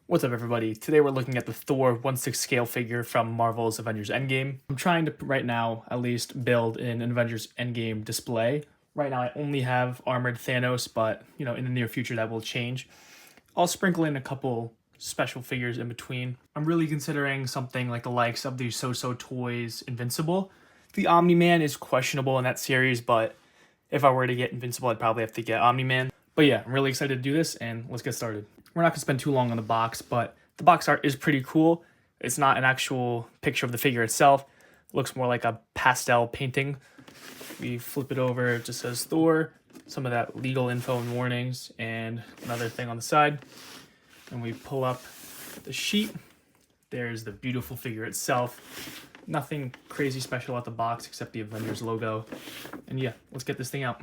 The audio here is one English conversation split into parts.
What's up, everybody? Today we're looking at the Thor 1/6 scale figure from Marvel's Avengers Endgame. I'm trying to, right now, at least build an Avengers Endgame display. Right now I only have armored Thanos, but, in the near future that will change. I'll sprinkle in a couple special figures in between. I'm really considering something like the likes of the So-So Toys Invincible. The Omni-Man is questionable in that series, but if I were to get Invincible, I'd probably have to get Omni-Man. But yeah, I'm really excited to do this, and let's get started. We're not going to spend too long on the box, but the box art is pretty cool. It's not an actual picture of the figure itself. It looks more like a pastel painting. We flip it over, it just says Thor, some of that legal info and warnings, and another thing on the side. And we pull up the sheet. There's the beautiful figure itself. Nothing crazy special at the box except the Avengers logo. And yeah, let's get this thing out.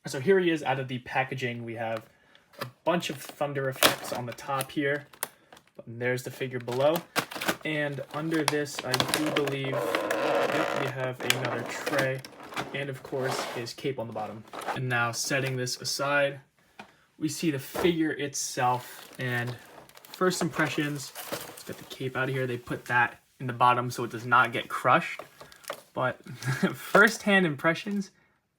So here he is out of the packaging. We have a bunch of thunder effects on the top here. And there's the figure below. And under this, I do believe, we have another tray. And of course, his cape on the bottom. And now setting this aside, we see the figure itself. And first impressions, let's get the cape out of here. They put that in the bottom so it does not get crushed. But first-hand impressions,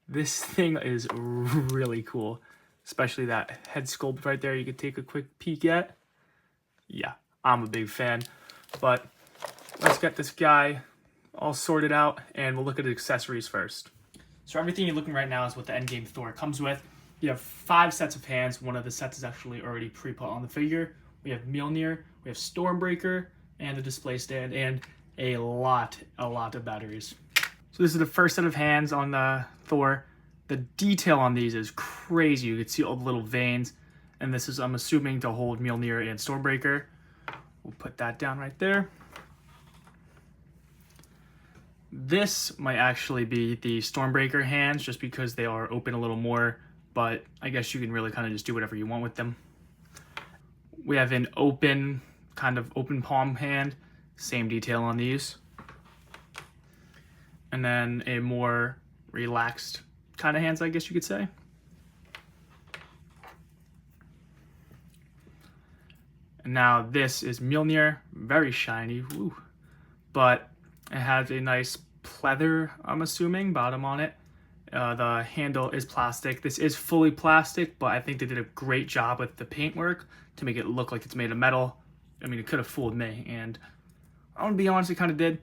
this thing is really cool, especially that head sculpt right there. You could take a quick peek at. Yeah, I'm a big fan. But let's get this guy all sorted out, and we'll look at the accessories first. So everything you're looking right now is what the Endgame Thor comes with. You have 5 sets of hands. One of the sets is actually already pre-put on the figure. We have Mjolnir, we have Stormbreaker, and a display stand, and a lot of batteries. So this is the first set of hands on the Thor. The detail on these is crazy. You can see all the little veins. And this is, I'm assuming, to hold Mjolnir and Stormbreaker. We'll put that down right there. This might actually be the Stormbreaker hands just because they are open a little more. But I guess you can really kind of just do whatever you want with them. We have an open, kind of open palm hand. Same detail on these. And then a more relaxed kind of hands, I guess you could say. And now this is Mjolnir, very shiny, woo. But it has a nice pleather, I'm assuming, bottom on it. The handle is plastic. This is fully plastic, but I think they did a great job with the paintwork to make it look like it's made of metal. I mean, it could have fooled me, and I'm gonna be honest, it kind of did.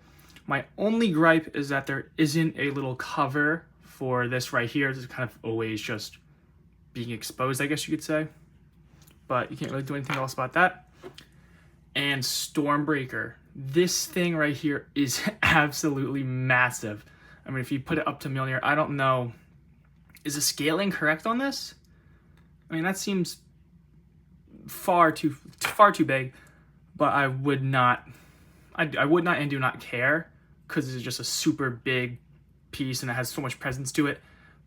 My only gripe is that there isn't a little cover for this right here. This is kind of always just being exposed, I guess you could say. But you can't really do anything else about that. And Stormbreaker. This thing right here is absolutely massive. I mean, if you put it up to Mjolnir, I don't know. Is the scaling correct on this? I mean, that seems far too big. But I would not and do not care, because it's just a super big piece and it has so much presence to it.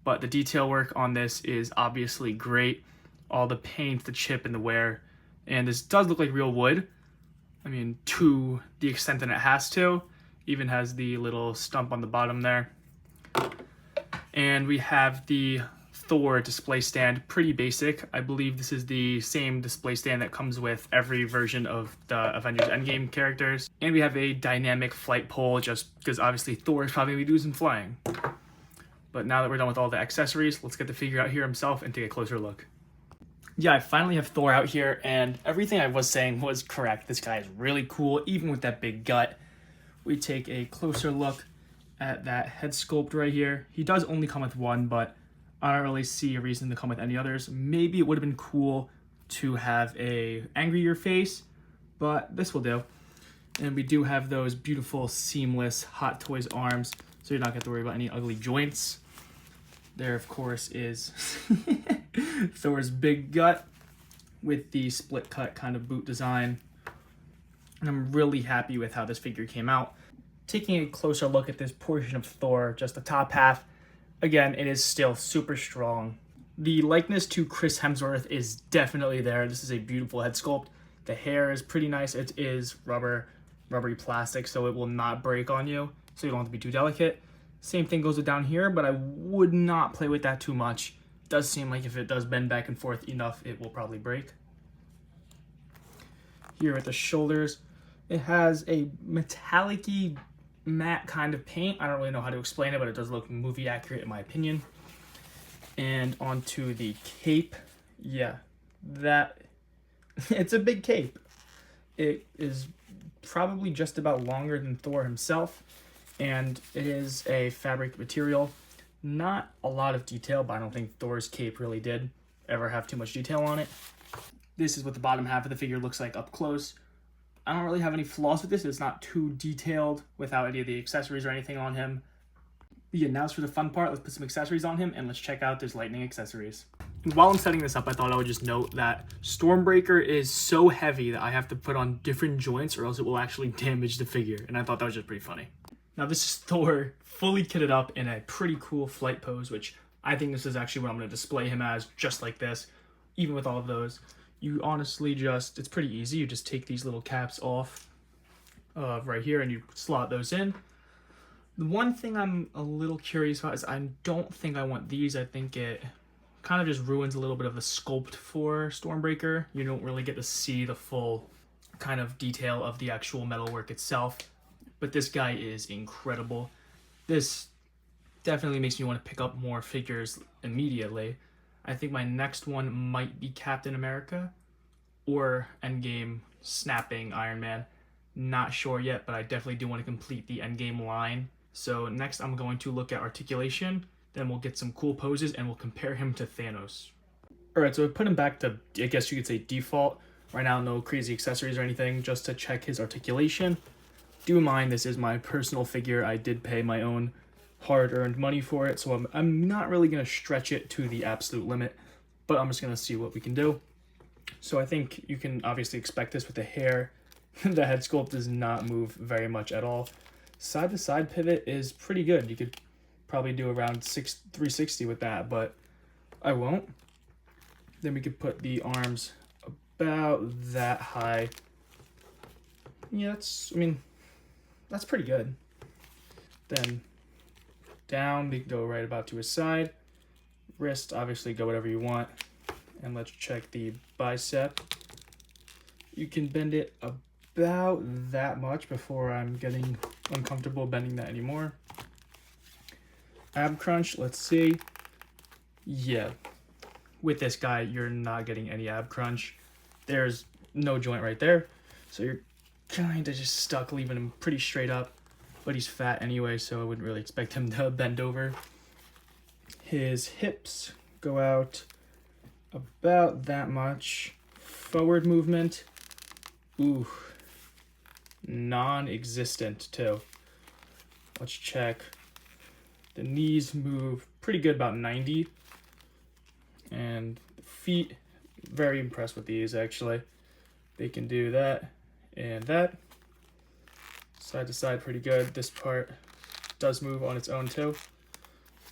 But the detail work on this is obviously great. All the paint, the chip, and the wear. And this does look like real wood. I mean, to the extent that it has to. Even has the little stump on the bottom there. And we have the Thor display stand, pretty basic. I believe this is the same display stand that comes with every version of the Avengers Endgame characters. And we have a dynamic flight pole, just because obviously Thor is probably going to be doing some flying. But now that we're done with all the accessories, let's get the figure out here himself and take a closer look. Yeah, I finally have Thor out here, and everything I was saying was correct. This guy is really cool, even with that big gut. We take a closer look at that head sculpt right here. He does only come with one, but I don't really see a reason to come with any others. Maybe it would have been cool to have a angrier face, but this will do. And we do have those beautiful seamless Hot Toys arms, so you're not going to have to worry about any ugly joints. There, of course, is Thor's big gut with the split cut kind of boot design. And I'm really happy with how this figure came out. Taking a closer look at this portion of Thor, just the top half, again, it is still super strong. The likeness to Chris Hemsworth is definitely there. This is a beautiful head sculpt. The hair is pretty nice. It is rubbery plastic, so it will not break on you, so you don't have to be too delicate. Same thing goes down here, but I would not play with that too much. It does seem like if it does bend back and forth enough, it will probably break. here at the shoulders. It has a metallic-y matte kind of paint. I don't really know how to explain it, but it does look movie accurate in my opinion. And onto the cape. Yeah, that it's a big cape. It is probably just about longer than Thor himself, and it is a fabric material. Not a lot of detail, but I don't think Thor's cape really did ever have too much detail on it. This is what the bottom half of the figure looks like up close. I don't really have any flaws with this. It's not too detailed without any of the accessories or anything on him. But yeah, now it's for the fun part. Let's put some accessories on him and let's check out those lightning accessories. And while I'm setting this up, I thought I would just note that Stormbreaker is so heavy that I have to put on different joints or else it will actually damage the figure. And I thought that was just pretty funny. Now this is Thor fully kitted up in a pretty cool flight pose, which I think this is actually what I'm going to display him as, just like this. Even with all of those, you honestly just, it's pretty easy. You just take these little caps off right here and you slot those in. The one thing I'm a little curious about is I don't think I want these. I think it kind of just ruins a little bit of the sculpt for Stormbreaker. You don't really get to see the full kind of detail of the actual metalwork itself. But this guy is incredible. This definitely makes me want to pick up more figures immediately. I think my next one might be Captain America or Endgame snapping Iron Man. Not sure yet, but I definitely do want to complete the Endgame line. So next I'm going to look at Articulation, then we'll get some cool poses and we'll compare him to Thanos. Alright, so I put him back to, I guess you could say, default. Right now, no crazy accessories or anything, just to check his articulation. Do mind, this is my personal figure. I did pay my own hard-earned money for it, so I'm not really going to stretch it to the absolute limit, but I'm just going to see what we can do. So I think you can obviously expect this with the hair. The head sculpt does not move very much at all. Side-to-side pivot is pretty good. You could probably do around 360 with that, but I won't. Then we could put the arms about that high. Yeah, that's pretty good. Then down, we can go right about to his side. Wrist, obviously go whatever you want. And let's check the bicep. You can bend it about that much before I'm getting uncomfortable bending that anymore. Ab crunch, let's see. Yeah, with this guy, you're not getting any ab crunch. There's no joint right there. So you're kind of just stuck, leaving him pretty straight up. But he's fat anyway, so I wouldn't really expect him to bend over. His hips go out about that much. Forward movement, ooh, non-existent too. Let's check. The knees move pretty good, about 90. And the feet, very impressed with these actually. They can do that and that. Side to side pretty good. This part does move on its own too.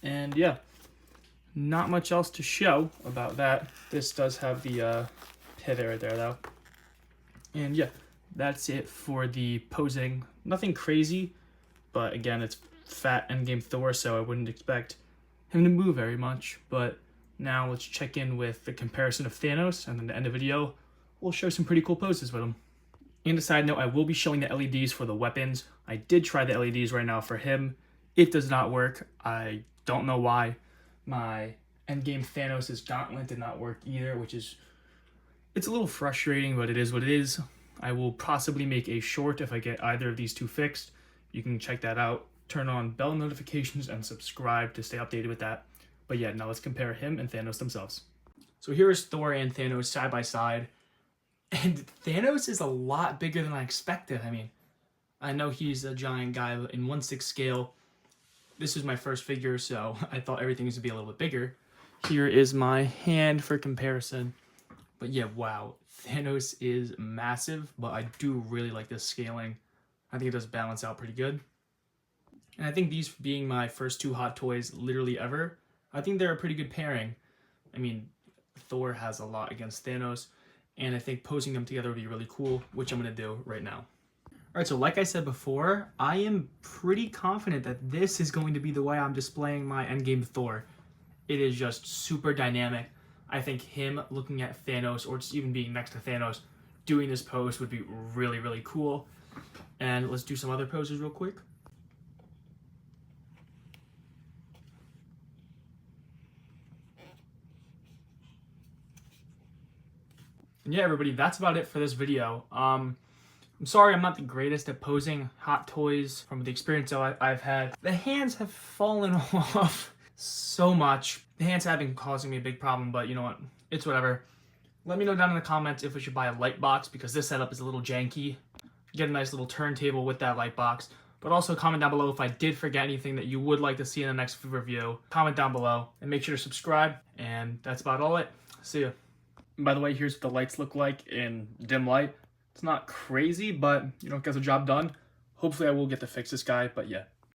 And yeah, not much else to show about that. This does have the pivot right there though. And yeah, that's it for the posing. Nothing crazy, but again, it's fat Endgame Thor, so I wouldn't expect him to move very much. But now let's check in with the comparison of Thanos, and then at the end of the video, we'll show some pretty cool poses with him. And a side note, I will be showing the LEDs for the weapons. I did try the LEDs right now for him. It does not work. I don't know why. My Endgame Thanos' gauntlet did not work either, which is, it's a little frustrating, but it is what it is. I will possibly make a short if I get either of these two fixed. You can check that out. Turn on bell notifications and subscribe to stay updated with that. But yeah, now let's compare him and Thanos themselves. So here is Thor and Thanos side by side. And Thanos is a lot bigger than I expected. I mean, I know he's a giant guy in 1/6 scale. This is my first figure, so I thought everything was going to be a little bit bigger. Here is my hand for comparison. But yeah, wow. Thanos is massive, but I do really like this scaling. I think it does balance out pretty good. And I think these being my first two hot toys literally ever, I think they're a pretty good pairing. I mean, Thor has a lot against Thanos, and I think posing them together would be really cool, which I'm going to do right now. Alright, so like I said before, I am pretty confident that this is going to be the way I'm displaying my Endgame Thor. It is just super dynamic. I think him looking at Thanos, or just even being next to Thanos, doing this pose would be really, really cool. And let's do some other poses real quick. And yeah, everybody, that's about it for this video. I'm sorry I'm not the greatest at posing hot toys from the experience I've had. The hands have fallen off so much. The hands have been causing me a big problem, but you know what? It's whatever. Let me know down in the comments if we should buy a light box, because this setup is a little janky. Get a nice little turntable with that light box. But also comment down below if I did forget anything that you would like to see in the next review. Comment down below and make sure to subscribe. And that's about all it. See ya. By the way, here's what the lights look like in dim light. It's not crazy, but you know, it gets the job done. Hopefully I will get to fix this guy, but yeah.